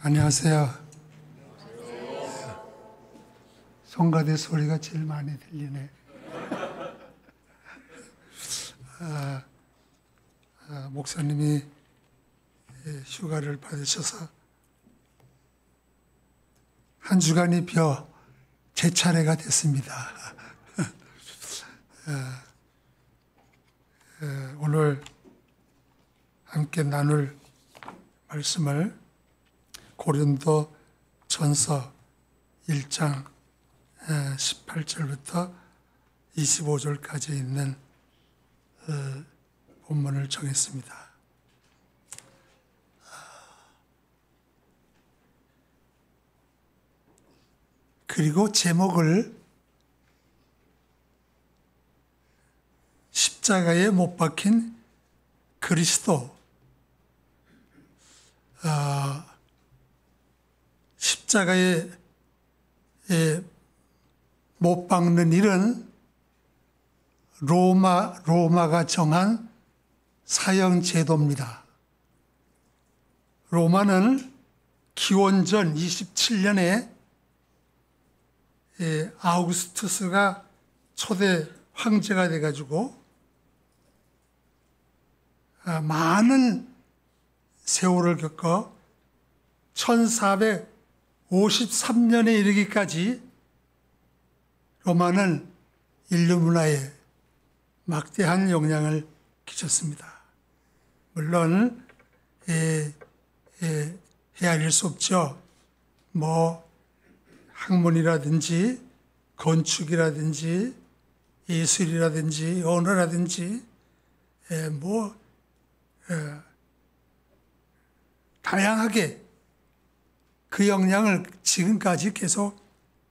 안녕하세요. 성가대 소리가 제일 많이 들리네. 목사님이 휴가를 받으셔서 한 주간이 비어 제 차례가 됐습니다. 오늘 함께 나눌 말씀을 고린도 전서 1장 18절부터 25절까지 있는 본문을 정했습니다. 그리고 제목을 십자가에 못 박힌 그리스도, 십자가에 못 박는 일은 로마가 정한 사형 제도입니다. 로마는 기원전 27년에 아우구스투스가 초대 황제가 돼가지고 많은 세월을 겪어 1453년에 이르기까지 로마는 인류 문화에 막대한 영향을 끼쳤습니다. 물론 헤아릴 수 없죠. 학문이라든지 건축이라든지 예술이라든지 언어라든지 다양하게 그 영향을 지금까지 계속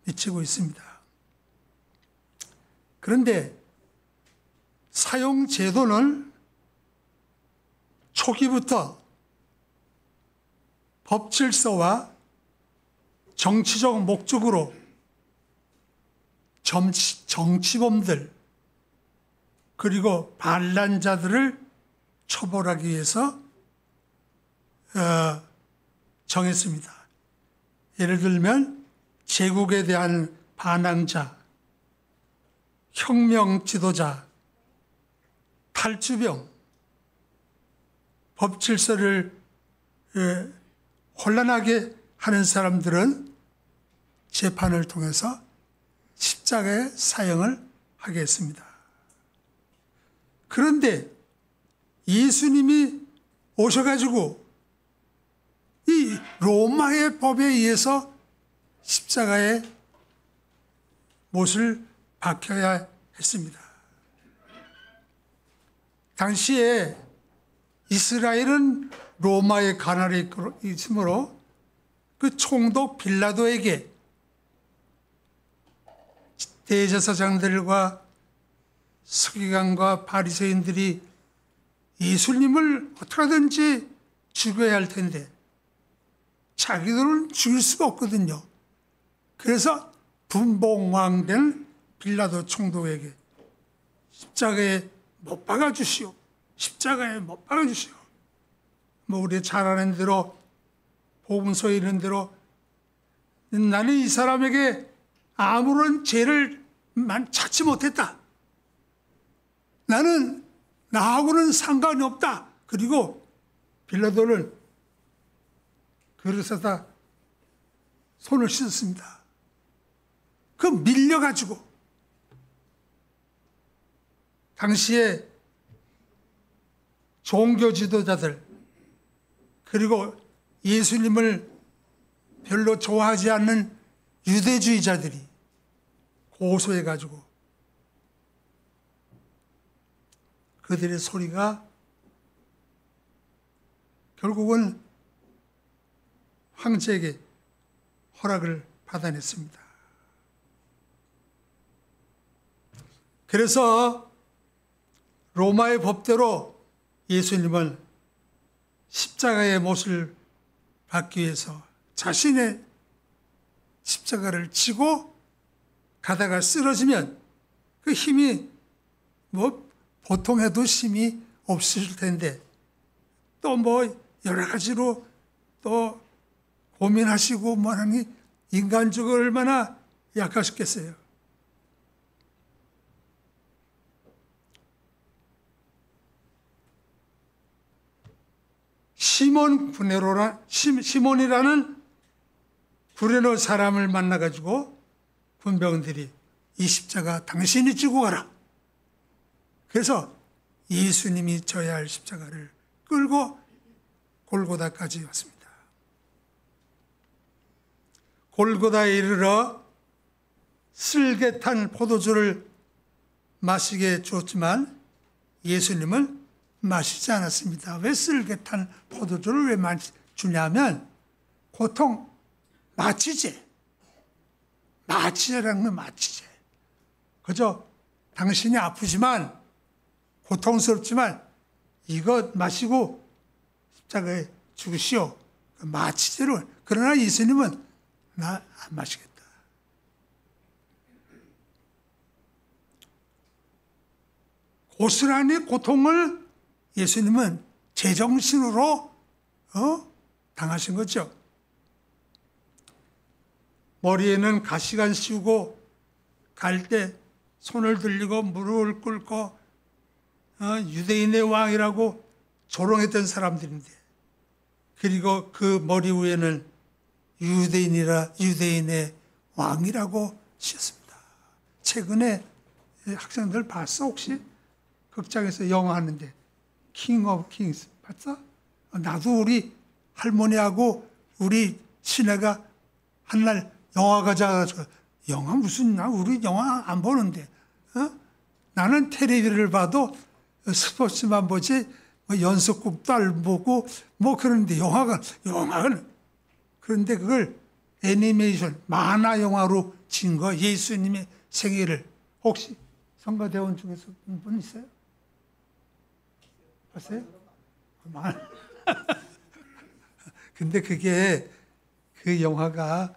미치고 있습니다. 그런데 사형 제도는 초기부터 법 질서와 정치적 목적으로 정치범들 그리고 반란자들을 처벌하기 위해서 정했습니다. 예를 들면 제국에 대한 반항자, 혁명 지도자, 탈주병, 법 질서를 혼란하게 하는 사람들은 재판을 통해서 십자가의 사형을 하게 했습니다. 그런데 예수님이 오셔가지고 이 로마의 법에 의해서 십자가에 못을 박혀야 했습니다. 당시에 이스라엘은 로마의 관할에 있으므로 그 총독 빌라도에게 대제사장들과 서기관과 바리새인들이 예수님을 어떻게든지 죽여야 할 텐데 자기들은 죽일 수가 없거든요. 그래서 분봉왕된 빌라도 총독에게 십자가에 못 박아주시오. 십자가에 못 박아주시오. 우리 잘 아는 대로 복음서에 있는 대로 나는 이 사람에게 아무런 죄를 찾지 못했다. 나는 나하고는 상관이 없다. 그리고 빌라도는 그릇에다 손을 씻었습니다. 그 밀려가지고 당시에 종교 지도자들 그리고 예수님을 별로 좋아하지 않는 유대주의자들이 고소해가지고 그들의 소리가 결국은 황제에게 허락을 받아냈습니다. 그래서 로마의 법대로 예수님은 십자가의 못을 받기 위해서 자신의 십자가를 지고 가다가 쓰러지면 그 힘이 보통 해도 힘이 없을 텐데 또 여러 가지로 또 고민하시고 뭐하니 인간적으로 얼마나 약하셨겠어요. 시몬이라는 구레네 사람을 만나가지고 군병들이 이 십자가 당신이 지고 가라. 그래서 예수님이 져야 할 십자가를 끌고 골고다까지 왔습니다. 골고다에 이르러 쓸개 탄 포도주를 마시게 주었지만 예수님은 마시지 않았습니다. 왜 쓸개 탄 포도주를 왜 주냐면 고통, 마취제. 마취제라는 건 마취제. 그저 당신이 아프지만 고통스럽지만 이거 마시고 십자가에 죽으시오. 마취제로. 그러나 예수님은 나 안 마시겠다. 고스란히 고통을 예수님은 제정신으로 당하신 거죠. 머리에는 가시관 씌우고 갈 때 손을 들리고 무릎을 꿇고 유대인의 왕이라고 조롱했던 사람들인데, 그리고 그 머리 위에는 유대인의 왕이라고 씌었습니다. 최근에 학생들 봤어 혹시? 극장에서 영화 하는데 킹 오브 킹스 봤어? 나도 우리 할머니하고 우리 시내가 한날 영화 가자. 영화 무슨, 나 우리 영화 안 보는데. 나는 텔레비를 봐도 스포츠만 보지 뭐 연속극도 안 보고 뭐 그런데 영화는 그런데 그걸 애니메이션 만화 영화로 진 거, 예수님의 생애를 혹시 성가대원 중에서 분 있어요? 봤어요? 근데 그게 그 영화가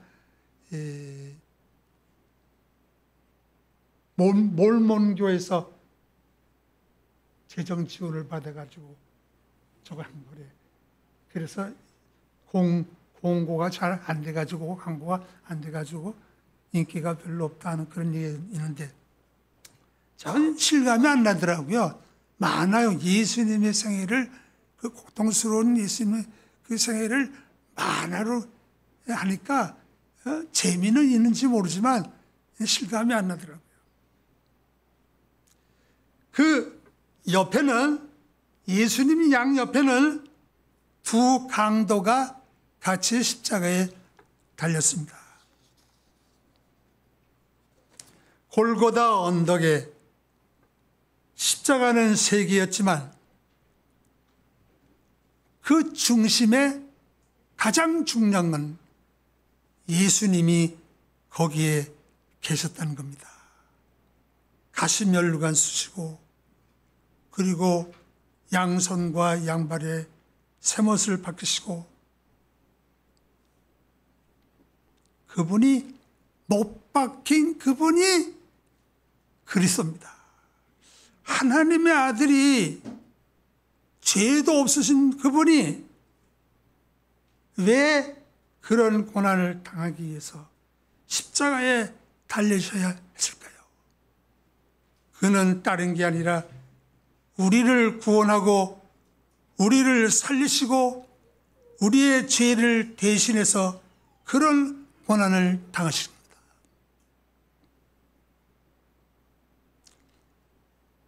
몰몬교에서 재정 지원을 받아가지고 저거 한 거래. 그래서 공고가 잘 안 돼가지고, 광고가 안 돼가지고 인기가 별로 없다는 그런 얘기가 있는데, 저는 실감이 안 나더라고요. 많아요. 예수님의 생애를, 그 고통스러운 예수님의 그 생애를 만화로 하니까 재미는 있는지 모르지만 실감이 안 나더라고요. 그 옆에는, 예수님 양 옆에는 두 강도가 같이 십자가에 달렸습니다. 골고다 언덕에 십자가는 세 개였지만 그 중심에 가장 중요한 건 예수님이 거기에 계셨다는 겁니다. 가시면류관 쓰시고, 그리고 양손과 양발에 쇠못을 박히시고, 그분이 못 박힌 그분이 그리스도입니다. 하나님의 아들이, 죄도 없으신 그분이 왜 그런 고난을 당하기 위해서 십자가에 달리셔야 했을까요? 그는 다른 게 아니라 우리를 구원하고 우리를 살리시고 우리의 죄를 대신해서 그런 고난을 당하십니다.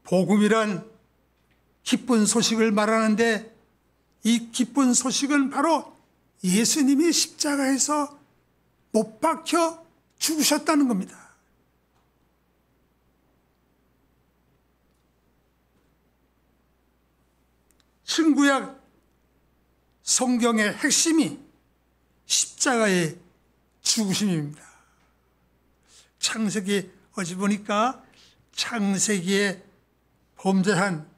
복음이란 기쁜 소식을 말하는데, 이 기쁜 소식은 바로 예수님이 십자가에서 못 박혀 죽으셨다는 겁니다. 신구약 성경의 핵심이 십자가의 죽으심입니다. 창세기 어제 보니까 창세기에 범죄한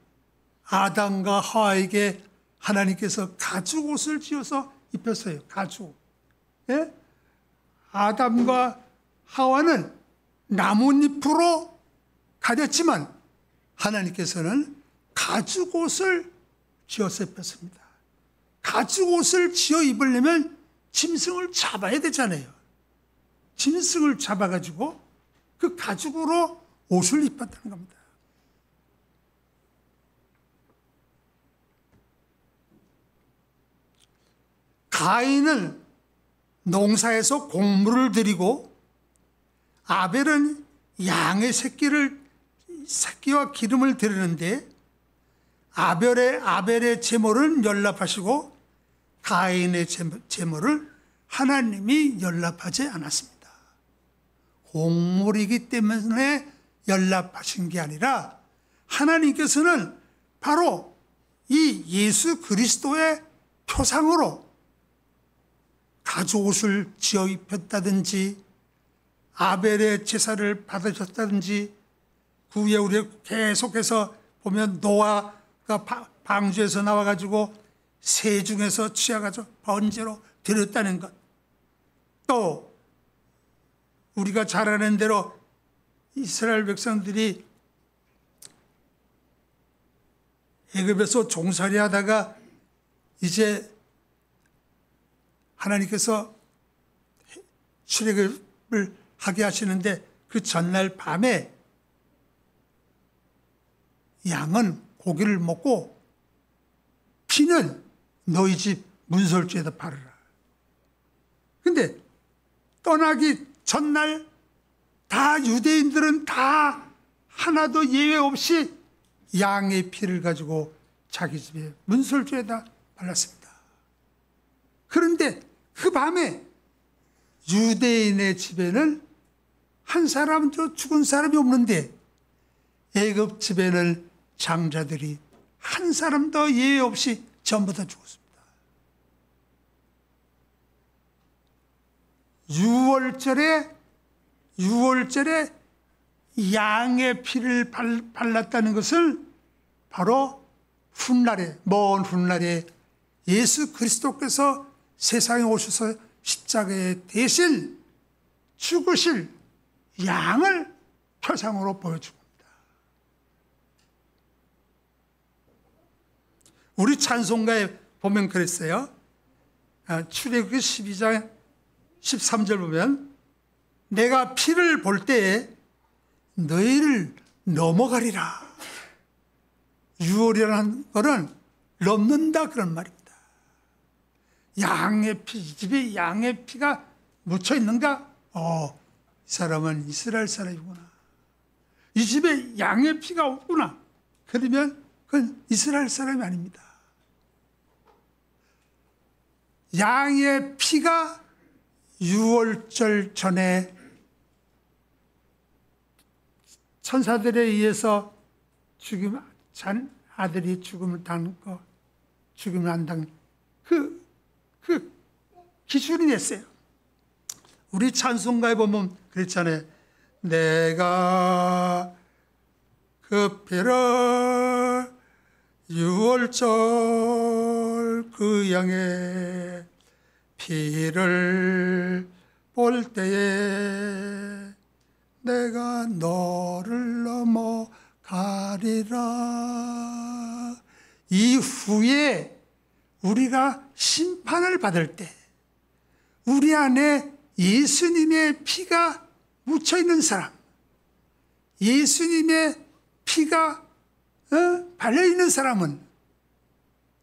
아담과 하와에게 하나님께서 가죽옷을 지어서 입혔어요. 가죽. 예? 아담과 하와는 나뭇잎으로 가렸지만 하나님께서는 가죽옷을 지어서 입혔습니다. 가죽옷을 지어 입으려면 짐승을 잡아야 되잖아요. 짐승을 잡아가지고 그 가죽으로 옷을 입었다는 겁니다. 가인은 농사에서 곡물을 들이고 아벨은 양의 새끼와 기름을 드리는데 아벨의 제물을 연락하시고 가인의 제물을 하나님이 연락하지 않았습니다. 곡물이기 때문에 연락하신 게 아니라 하나님께서는 바로 이 예수 그리스도의 표상으로 가죽옷을 지어 입혔다든지 아벨의 제사를 받으셨다든지 그 후에 우리가 계속해서 보면 노아가 방주에서 나와가지고 새 중에서 취해가지고 번제로 드렸다는 것, 또 우리가 잘 아는 대로 이스라엘 백성들이 애굽에서 종살이 하다가 이제 하나님께서 출애굽을 하게 하시는데 그 전날 밤에 양은 고기를 먹고 피는 너희 집 문설주에다 바르라. 근데 떠나기 전날 다 유대인들은 다 하나도 예외 없이 양의 피를 가지고 자기 집에 문설주에다 발랐습니다. 그런데 그 밤에 유대인의 집에는 한 사람도 죽은 사람이 없는데 애굽 집에는 장자들이 한 사람도 예외 없이 전부 다 죽었습니다. 6월절에 양의 피를 발랐다는 것을 바로 훗날에, 먼 훗날에 예수 그리스도께서 세상에 오셔서 십자가에 대신 죽으실 양을 표상으로 보여준 겁니다. 우리 찬송가에 보면 그랬어요. 출애굽기 12장 13절 보면 내가 피를 볼 때에 너희를 넘어가리라. 6월이라는 것은 넘는다 그런 말입니다. 양의 피, 이 집에 양의 피가 묻혀 있는가? 이 사람은 이스라엘 사람이구나. 이 집에 양의 피가 없구나. 그러면 그건 이스라엘 사람이 아닙니다. 양의 피가 6월절 전에 천사들에 의해서 아들이 죽음을 당거 죽음을 안 당한 그 기준이 됐어요. 우리 찬송가에 보면 그랬잖아요. 내가 그 별을 6월절 그 양의 피를 볼 때에 내가 너를 넘어가리라. 이후에 우리가 심판을 받을 때 우리 안에 예수님의 피가 묻혀있는 사람, 예수님의 피가 발려있는 사람은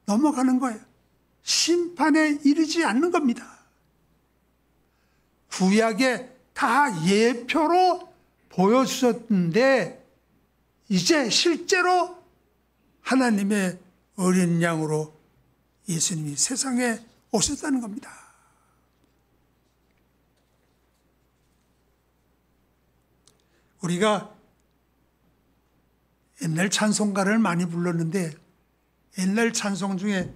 넘어가는 거예요. 심판에 이르지 않는 겁니다. 구약에 다 예표로 보여주셨는데 이제 실제로 하나님의 어린 양으로 예수님이 세상에 오셨다는 겁니다. 우리가 옛날 찬송가를 많이 불렀는데 옛날 찬송 중에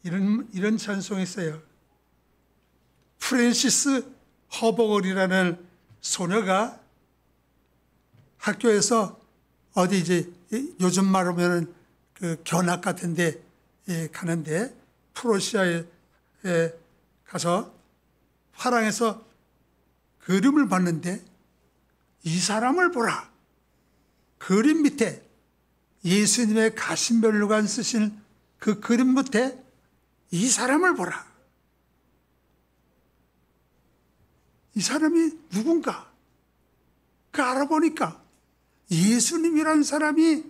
이런 찬송이 있어요. 프랜시스 허버걸이라는 소녀가 학교에서 어디 이제 요즘 말하면 그 견학 같은데 가는데 프로시아에 가서 화랑에서 그림을 봤는데 이 사람을 보라. 그림 밑에 예수님의 가신별로관 쓰신 그 그림 밑에 이 사람을 보라. 이 사람이 누군가? 그 알아보니까 예수님이란 사람이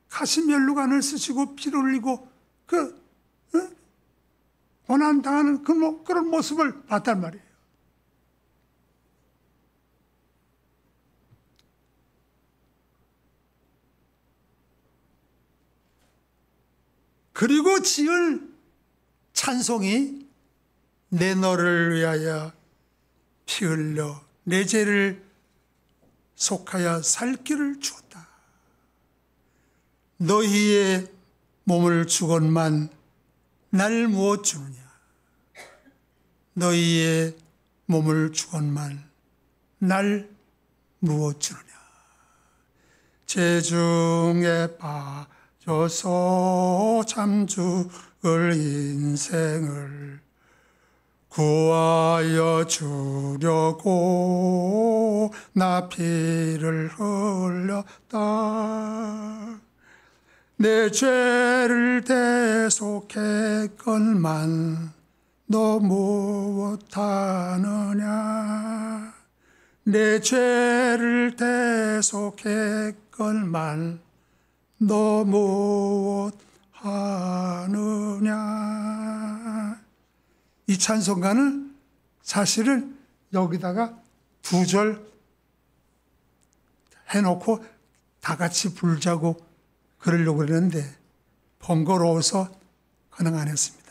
가시면류관을 쓰시고 피를 흘리고 고난당하는 그런 모습을 봤단 말이에요. 그리고 지을 찬송이 내 너를 위하여 피 흘려 내 죄를 속하여 살 길을 주었다. 너희의 몸을 주건만 날 무엇 주느냐. 너희의 몸을 주건만 날 무엇 주느냐. 죄 중에 빠져서 참 죽을 인생을 구하여 주려고 나 피를 흘렸다. 내 죄를 대속했건만 너 무엇하느냐. 내 죄를 대속했건만 너 무엇하느냐. 이 찬송가는 사실은 여기다가 2절 해놓고 다 같이 불자고 그러려고 그랬는데 번거로워서 그냥 안 했습니다.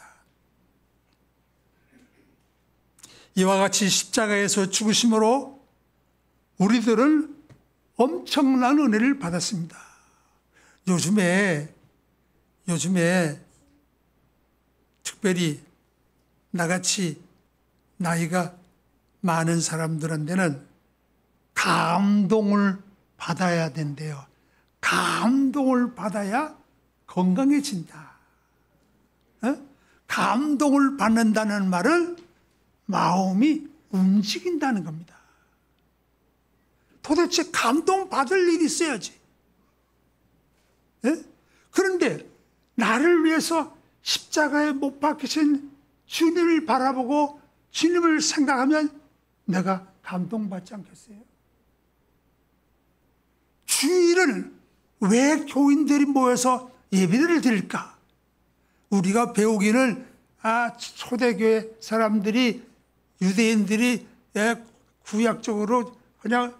이와 같이 십자가에서 죽으심으로 우리들은 엄청난 은혜를 받았습니다. 요즘에 특별히 나같이 나이가 많은 사람들한테는 감동을 받아야 된대요. 감동을 받아야 건강해진다. 감동을 받는다는 말은 마음이 움직인다는 겁니다. 도대체 감동받을 일이 있어야지. 그런데 나를 위해서 십자가에 못 박히신 주님을 바라보고 주님을 생각하면 내가 감동받지 않겠어요? 주일은 왜 교인들이 모여서 예배를 드릴까? 우리가 배우기는 초대교회 사람들이 유대인들이 구약적으로 그냥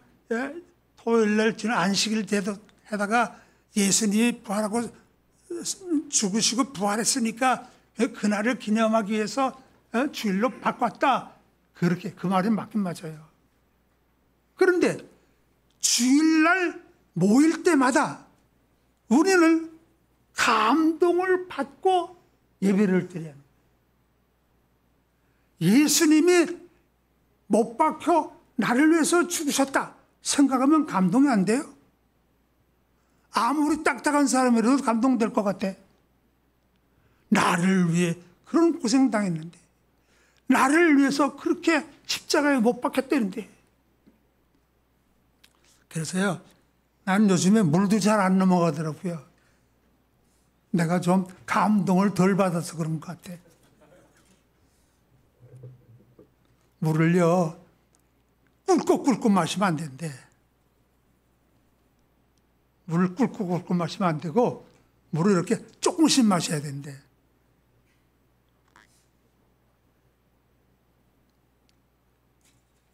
토요일날 주는 안식일 해다가 예수님이 부활하고 죽으시고 부활했으니까 그날을 기념하기 위해서 주일로 바꿨다. 그렇게 그 말이 맞긴 맞아요. 그런데 주일날 모일 때마다 우리는 감동을 받고 예배를 드려야 합니다. 예수님이 못 박혀 나를 위해서 죽으셨다 생각하면 감동이 안 돼요? 아무리 딱딱한 사람이라도 감동될 것 같아. 나를 위해 그런 고생 당했는데, 나를 위해서 그렇게 십자가에 못 박혔다는데. 그래서요, 나는 요즘에 물도 잘 안 넘어가더라고요. 내가 좀 감동을 덜 받아서 그런 것 같아. 물을요, 꿀꺽꿀꺽 마시면 안 된대. 물을 꿀꺽꿀꺽 마시면 안 되고, 물을 이렇게 조금씩 마셔야 된대.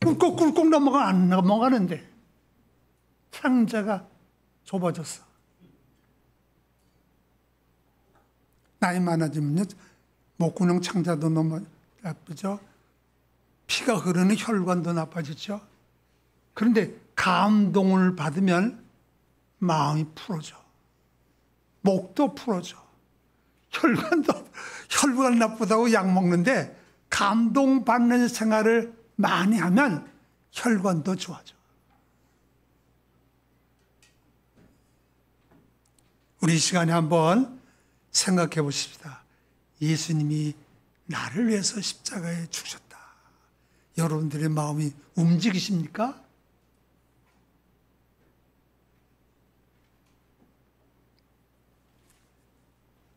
꿀꺽꿀꺽 안 넘어가는데, 창자가 좁아졌어. 나이 많아지면요, 목구멍 창자도 너무 나쁘죠. 피가 흐르는 혈관도 나빠지죠. 그런데 감동을 받으면 마음이 풀어져. 목도 풀어져. 혈관 나쁘다고 약 먹는데 감동받는 생활을 많이 하면 혈관도 좋아져. 우리 이 시간에 한번 생각해 보십시다. 예수님이 나를 위해서 십자가에 죽으셨다. 여러분들의 마음이 움직이십니까?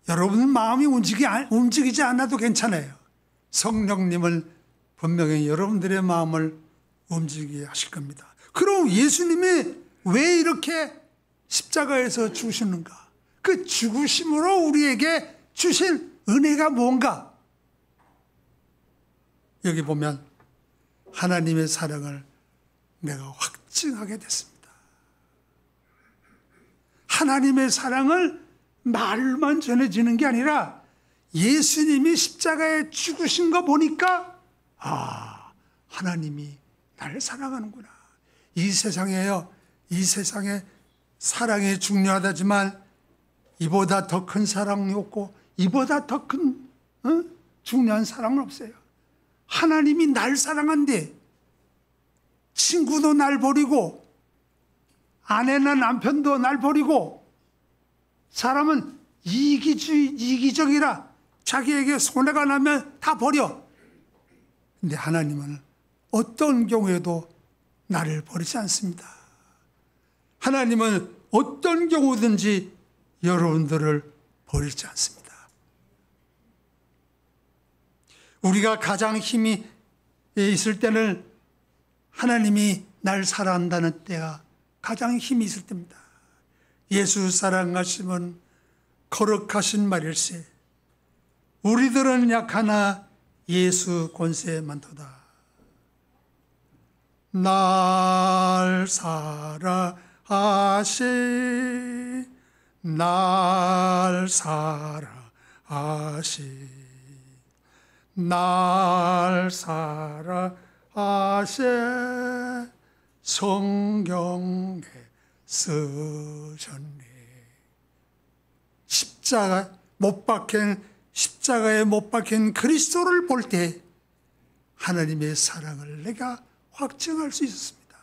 여러분 마음이 움직이지 않아도 괜찮아요. 성령님을 분명히 여러분들의 마음을 움직이게 하실 겁니다. 그럼 예수님이 왜 이렇게 십자가에서 죽으시는가? 그 죽으심으로 우리에게 주신 은혜가 뭔가? 여기 보면 하나님의 사랑을 내가 확증하게 됐습니다. 하나님의 사랑을 말만 전해지는 게 아니라 예수님이 십자가에 죽으신 거 보니까 하나님이 나를 사랑하는구나. 이 세상에 사랑이 중요하다지만 이보다 더 큰 사랑이 없고 이보다 더 큰 중요한 사랑은 없어요. 하나님이 날 사랑한데 친구도 날 버리고 아내나 남편도 날 버리고 사람은 이기적이라 자기에게 손해가 나면 다 버려. 근데 하나님은 어떤 경우에도 나를 버리지 않습니다. 하나님은 어떤 경우든지 여러분들을 버리지 않습니다. 우리가 가장 힘이 있을 때는 하나님이 날 사랑한다는 때가 가장 힘이 있을 때입니다. 예수 사랑하심은 거룩하신 말일세 우리들은 약하나 예수 권세 많도다. 날 사랑하시 날 사랑하시 날 사랑하시 성경에 쓰셨네. 십자가에 못 박힌 그리스도를 볼 때 하나님의 사랑을 내가 확증할 수 있었습니다.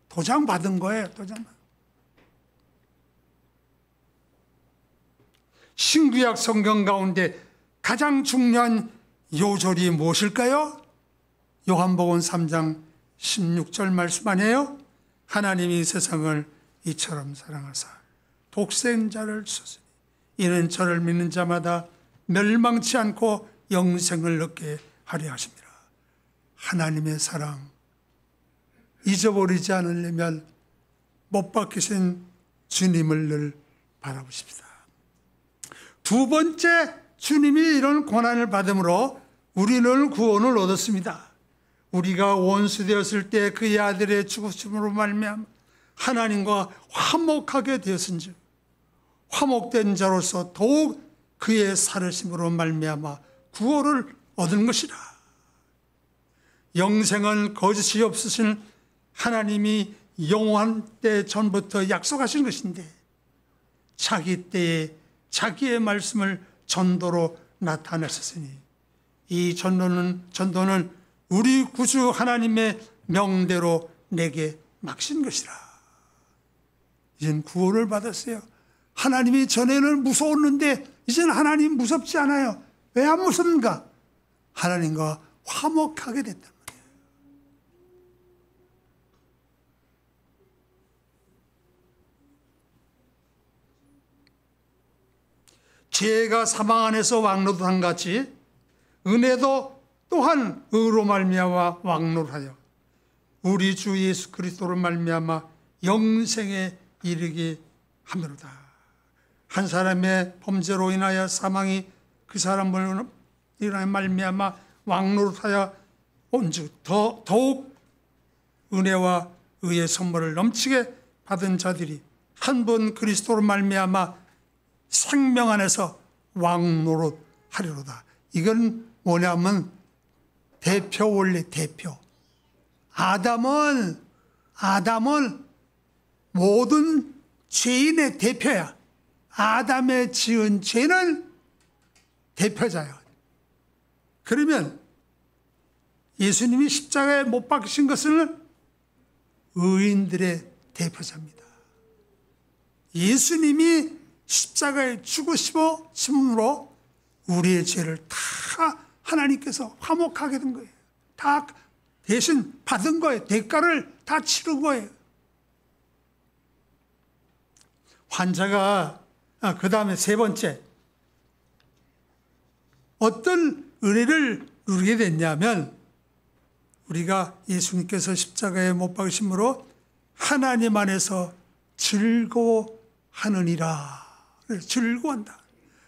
도장 받은 거예요. 도장. 신구약 성경 가운데 가장 중요한 요절이 무엇일까요? 요한복음 3장 16절 말씀 아니에요? 하나님이 세상을 이처럼 사랑하사 독생자를 주셨으니 이는 저를 믿는 자마다 멸망치 않고 영생을 얻게 하려 하십니다. 하나님의 사랑 잊어버리지 않으려면 못 박히신 주님을 늘 바라보십시다. 두 번째, 주님이 이런 고난을 받음으로 우리는 구원을 얻었습니다. 우리가 원수 되었을 때 그의 아들의 죽으심으로 말미암아 하나님과 화목하게 되었은즉 화목된 자로서 더욱 그의 살으심으로 말미암아 구원을 얻은 것이라. 영생은 거짓이 없으신 하나님이 영원한 때 전부터 약속하신 것인데 자기 때에 자기의 말씀을 전도로 나타내셨으니 이 전도는 우리 구주 하나님의 명대로 내게 맡긴 것이라. 이젠 구원을 받았어요. 하나님이 전에는 무서웠는데 이제는 하나님 무섭지 않아요. 왜 안 무섭는가? 하나님과 화목하게 됐단 말이에요. 죄가 사망 안에서 왕노릇한 같이 은혜도 또한 의로 말미암아 왕노릇하여 우리 주 예수 그리스도로 말미암아 영생에 이르게 하미로다. 한 사람의 범죄로 인하여 사망이 그 사람을 인하여 말미암아 왕노릇하여 온즉 더욱 은혜와 의의 선물을 넘치게 받은 자들이 한 번 그리스도로 말미암아 생명 안에서 왕노릇하리로다. 이건 뭐냐면 대표 원리 대표. 아담은 모든 죄인의 대표야. 아담의 지은 죄는 대표자예요. 그러면 예수님이 십자가에 못 박히신 것은 의인들의 대표자입니다. 예수님이 십자가에 죽으심으로 우리의 죄를 다 하나님께서 화목하게 된 거예요. 다 대신 받은 거예요. 대가를 다 치른 거예요. 환자가 그 다음에 세 번째 어떤 은혜를 누리게 됐냐면 우리가 예수님께서 십자가에 못 박으심으로 하나님 안에서 즐거워하느니라. 그래서 즐거워한다.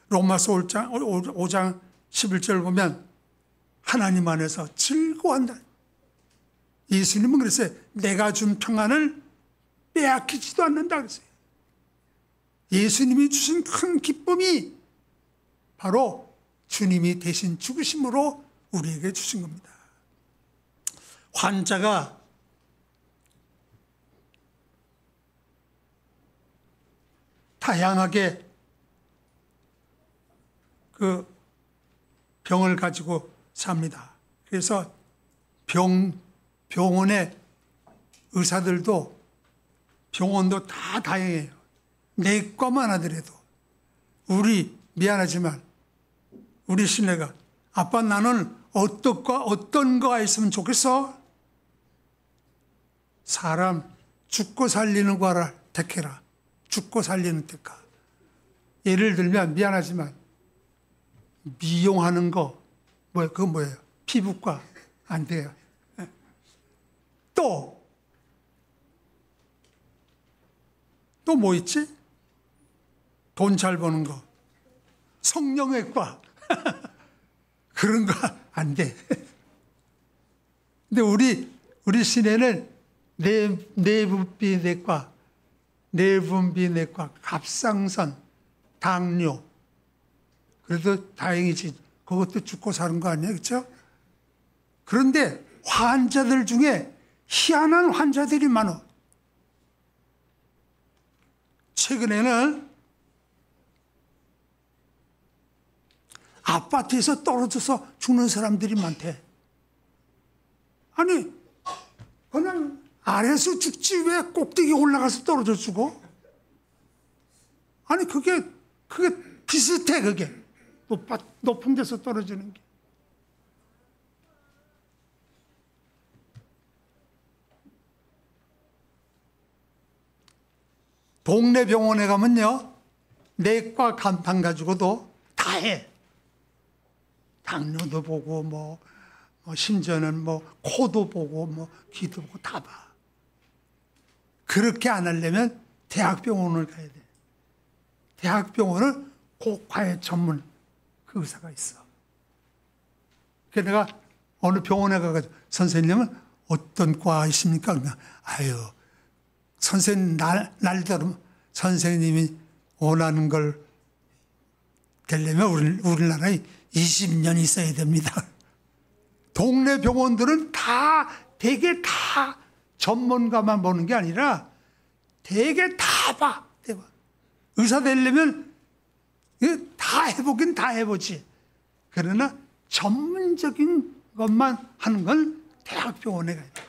로마서 5장 11절 보면 하나님 안에서 즐거워한다. 예수님은 그랬어요. 내가 준 평안을 빼앗기지도 않는다 그랬어요. 예수님이 주신 큰 기쁨이 바로 주님이 대신 죽으심으로 우리에게 주신 겁니다. 환자가 다양하게 그 병을 가지고 삽니다. 그래서 병원의 의사들도 병원도 다 다양해요. 내과만 하더라도 우리 미안하지만 우리 시내가 아빠 나는 어떤 거가 있으면 좋겠어? 사람 죽고 살리는 거를 택해라. 죽고 살리는 택하. 예를 들면 미안하지만 미용하는 거 그거 뭐예요? 피부과 안 돼요. 또 뭐 있지? 돈 잘 버는 거. 성형외과. 그런 거 안 돼. 근데 우리 시내는 내분비내과, 갑상선, 당뇨. 그래도 다행이지. 그것도 죽고 사는 거 아니야, 그렇죠? 그런데 환자들 중에 희한한 환자들이 많아. 최근에는 아파트에서 떨어져서 죽는 사람들이 많대. 아니, 그냥 아래에서 죽지 왜 꼭대기에 올라가서 떨어져 죽어? 아니, 그게 비슷해, 그게. 높은 데서 떨어지는 게. 동네 병원에 가면요, 내과 간판 가지고도 다 해. 당뇨도 보고, 심지어는 코도 보고, 귀도 보고 다 봐. 그렇게 안 하려면 대학병원을 가야 돼. 대학병원은 고과의 전문 그 의사가 있어. 그래서 내가 어느 병원에 가가지고 선생님은 어떤 과이십니까? 그러면 선생님 날대로 선생님이 원하는 걸 되려면 우리나라에 20년 있어야 됩니다. 동네 병원들은 대개 다 전문가만 보는 게 아니라 대개 다 봐. 의사 되려면 다 해보긴 다 해보지. 그러나 전문적인 것만 하는 건 대학병원에 가야 돼.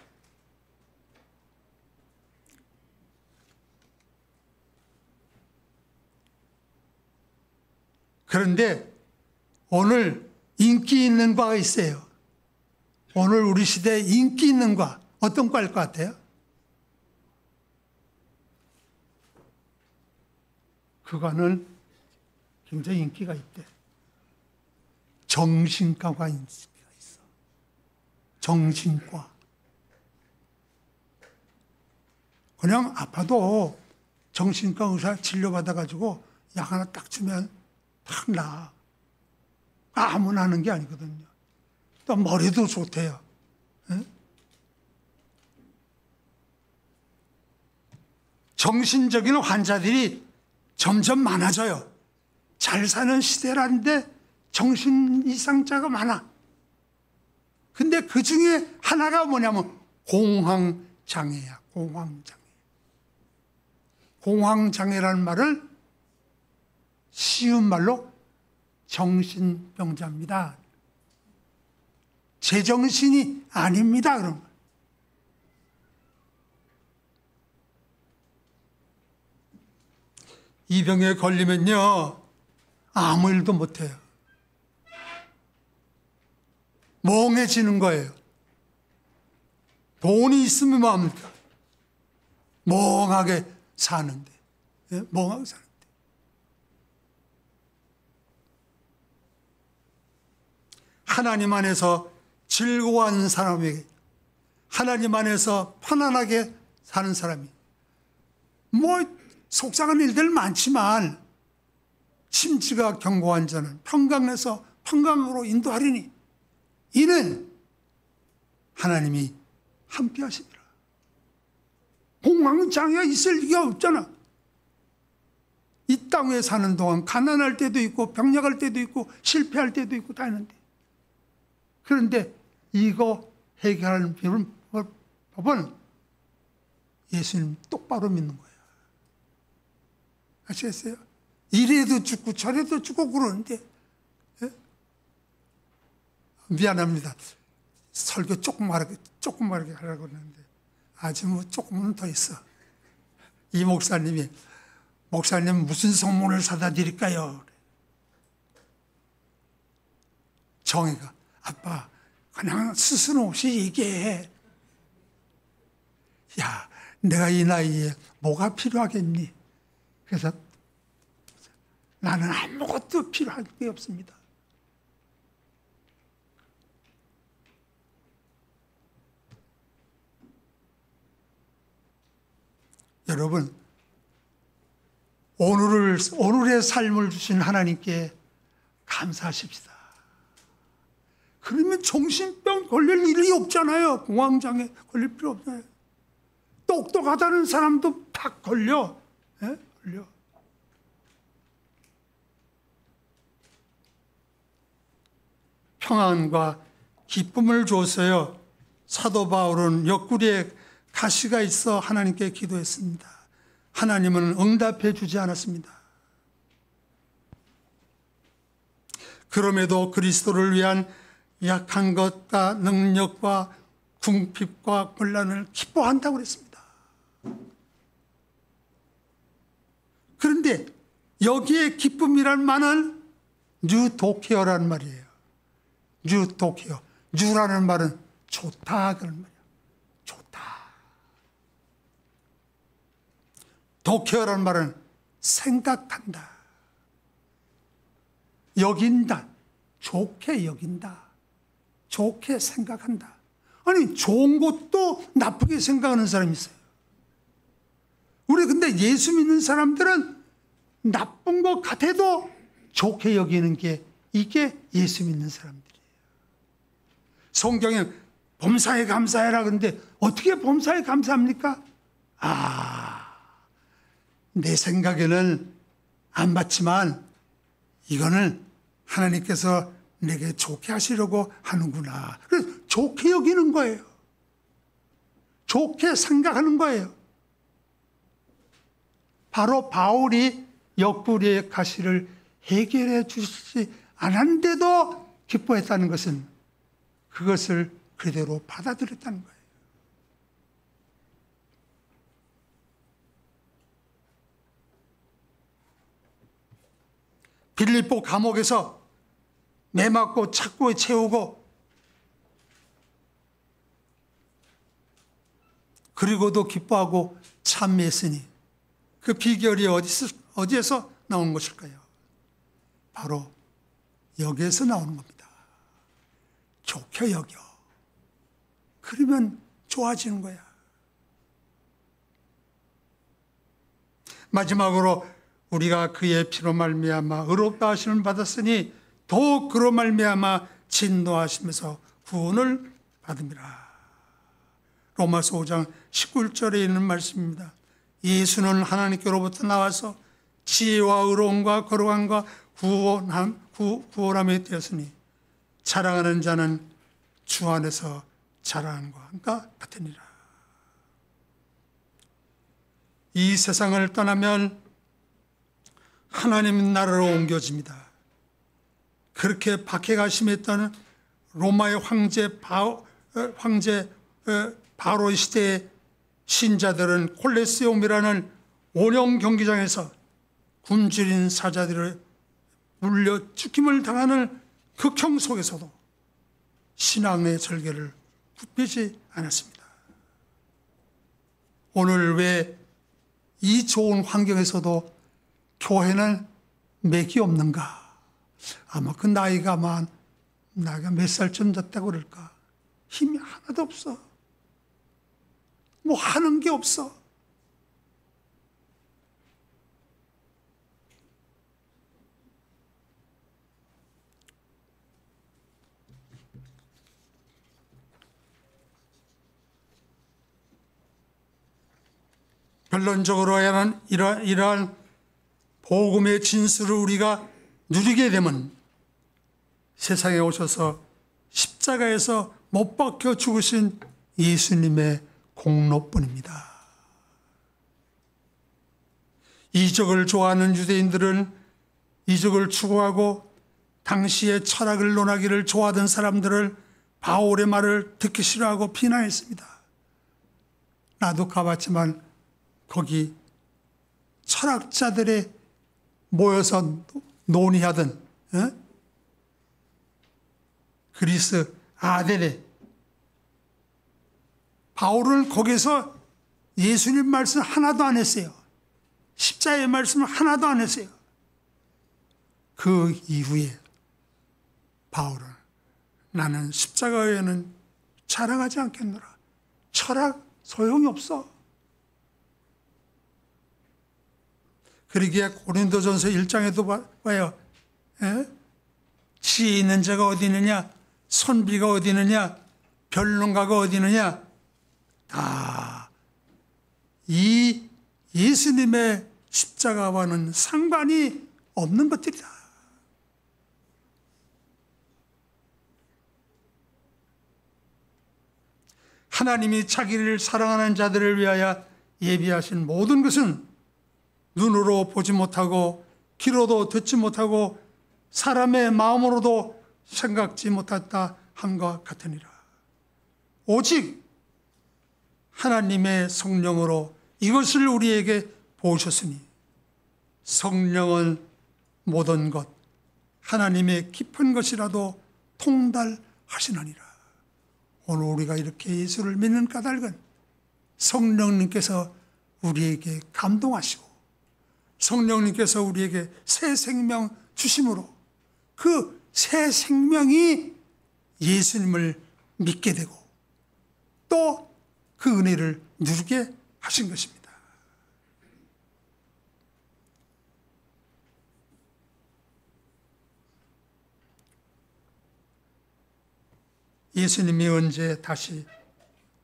그런데 오늘 인기 있는 과가 있어요. 오늘 우리 시대에 인기 있는 과, 어떤 과일 것 같아요? 그거는 굉장히 인기가 있대. 정신과가 인기가 있어. 정신과. 그냥 아파도 정신과 의사 진료받아가지고 약 하나 딱 주면 탁 나. 아무나 하는 게 아니거든요. 또 머리도 좋대요. 응? 정신적인 환자들이 점점 많아져요. 잘 사는 시대라는데 정신 이상자가 많아. 근데 그 중에 하나가 뭐냐면 공황장애야. 공황장애. 공황장애라는 말을 쉬운 말로 정신병자입니다. 제정신이 아닙니다. 그런 거. 이 병에 걸리면요, 아무 일도 못해요. 멍해지는 거예요. 돈이 있으면 뭐합니까? 멍하게 사는데. 멍하게 사는데. 하나님 안에서 즐거워하는 사람에게 하나님 안에서 편안하게 사는 사람이, 뭐 속상한 일들 많지만 심지가 견고한 자는 평강에서 평강으로 인도하리니 이는 하나님이 함께 하시니라. 공황장애가 있을 리가 없잖아. 이 땅에 사는 동안 가난할 때도 있고 병약할 때도 있고 실패할 때도 있고 다 있는데, 그런데 이거 해결하는 법은 예수님 똑바로 믿는 거야. 아시겠어요? 이래도 죽고 저래도 죽고 그러는데, 예? 미안합니다. 설교 조금만 하려고 그러는데 아주 뭐 조금은 더 있어. 이 목사님 무슨 성문을 사다 드릴까요? 정혜가, 아빠 그냥 스스럼 없이 얘기해. 야, 내가 이 나이에 뭐가 필요하겠니? 그래서 나는 아무것도 필요한 게 없습니다. 여러분, 오늘의 삶을 주신 하나님께 감사하십시다. 그러면 정신병 걸릴 일이 없잖아요. 공황장애 걸릴 필요 없잖아요. 똑똑하다는 사람도 팍 걸려. 예? 걸려. 평안과 기쁨을 줬어요. 사도 바울은 옆구리에 가시가 있어 하나님께 기도했습니다. 하나님은 응답해 주지 않았습니다. 그럼에도 그리스도를 위한 약한 것과 능력과 궁핍과 곤란을 기뻐한다고 그랬습니다. 그런데 여기에 기쁨이란 말은 뉴도케어라는 말이에요. 뉴도케어. 뉴라는 말은 좋다 그런 말이에요. 좋다. 도케어라는 말은 생각한다. 여긴다. 좋게 여긴다. 좋게 생각한다. 아니, 좋은 것도 나쁘게 생각하는 사람이 있어요. 우리 근데 예수 믿는 사람들은 나쁜 것 같아도 좋게 여기는 게 이게 예수 믿는 사람들이에요. 성경에 범사에 감사해라 그런데 어떻게 범사에 감사합니까? 내 생각에는 안 맞지만 이거는 하나님께서 내게 좋게 하시려고 하는구나. 그래서 좋게 여기는 거예요. 좋게 생각하는 거예요. 바로 바울이 옆구리의 가시를 해결해 주시지 않았는데도 기뻐했다는 것은 그것을 그대로 받아들였다는 거예요. 빌립보 감옥에서 매 맞고 착고에 채우고 그리고도 기뻐하고 찬미했으니 그 비결이 어디에서 나온 것일까요? 바로 여기에서 나오는 겁니다. 좋게 여겨. 그러면 좋아지는 거야. 마지막으로 우리가 그의 피로 말미암아 의롭다 하심을 받았으니 더욱 그로 말미암아 진노하시면서 구원을 받음이라. 로마서 5장 19절에 있는 말씀입니다. 예수는 하나님께로부터 나와서 지혜와 의로움과 거룩함과 구원함이 되었으니 자랑하는 자는 주 안에서 자랑하는 것과 같으니라. 이 세상을 떠나면 하나님 나라로 옮겨집니다. 그렇게 박해가 심했던 로마의 황제 바로 시대의 신자들은 콜레세움이라는 원형 경기장에서 굶주린 사자들을 물려 죽임을 당하는 극형 속에서도 신앙의 절개를 굽히지 않았습니다. 오늘 왜 이 좋은 환경에서도 교회는 맥이 없는가? 아마 그 나이가 몇 살쯤 됐다고 그럴까? 힘이 하나도 없어. 뭐 하는 게 없어. 결론적으로 이러한 복음의 진수를 우리가 누리게 되면 세상에 오셔서 십자가에서 못 박혀 죽으신 예수님의 공로뿐입니다. 이적을 좋아하는 유대인들은 이적을 추구하고 당시의 철학을 논하기를 좋아하던 사람들을 바울의 말을 듣기 싫어하고 비난했습니다. 나도 가봤지만 거기 철학자들의 모여서 논의하던 그리스 아데네, 바울은 거기서 예수님 말씀 하나도 안 했어요. 십자가의 말씀을 하나도 안 했어요. 그 이후에 바울은 나는 십자가에는 자랑하지 않겠노라. 철학 소용이 없어. 그러기에 고린도전서 1장에도 봐요. 지혜 있는 자가 어디 있느냐, 선비가 어디 있느냐, 변론가가 어디 있느냐, 다 이 예수님의 십자가와는 상관이 없는 것들이다. 하나님이 자기를 사랑하는 자들을 위하여 예비하신 모든 것은 눈으로 보지 못하고 귀로도 듣지 못하고 사람의 마음으로도 생각지 못했다 함과 같으니라. 오직 하나님의 성령으로 이것을 우리에게 보셨으니 성령은 모든 것 하나님의 깊은 것이라도 통달하시느니라. 오늘 우리가 이렇게 예수를 믿는 까닭은 성령님께서 우리에게 감동하시고 성령님께서 우리에게 새 생명 주심으로 그 새 생명이 예수님을 믿게 되고 또 그 은혜를 누리게 하신 것입니다. 예수님이 언제 다시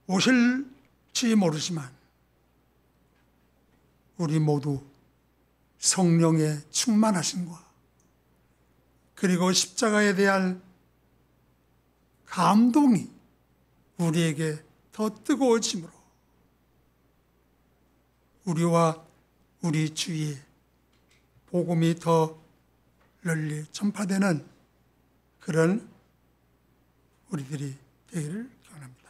오실지 모르지만 우리 모두 성령의 충만하심과 그리고 십자가에 대한 감동이 우리에게 더 뜨거워지므로 우리와 우리 주위에 복음이 더 널리 전파되는 그런 우리들이 되기를 기원합니다.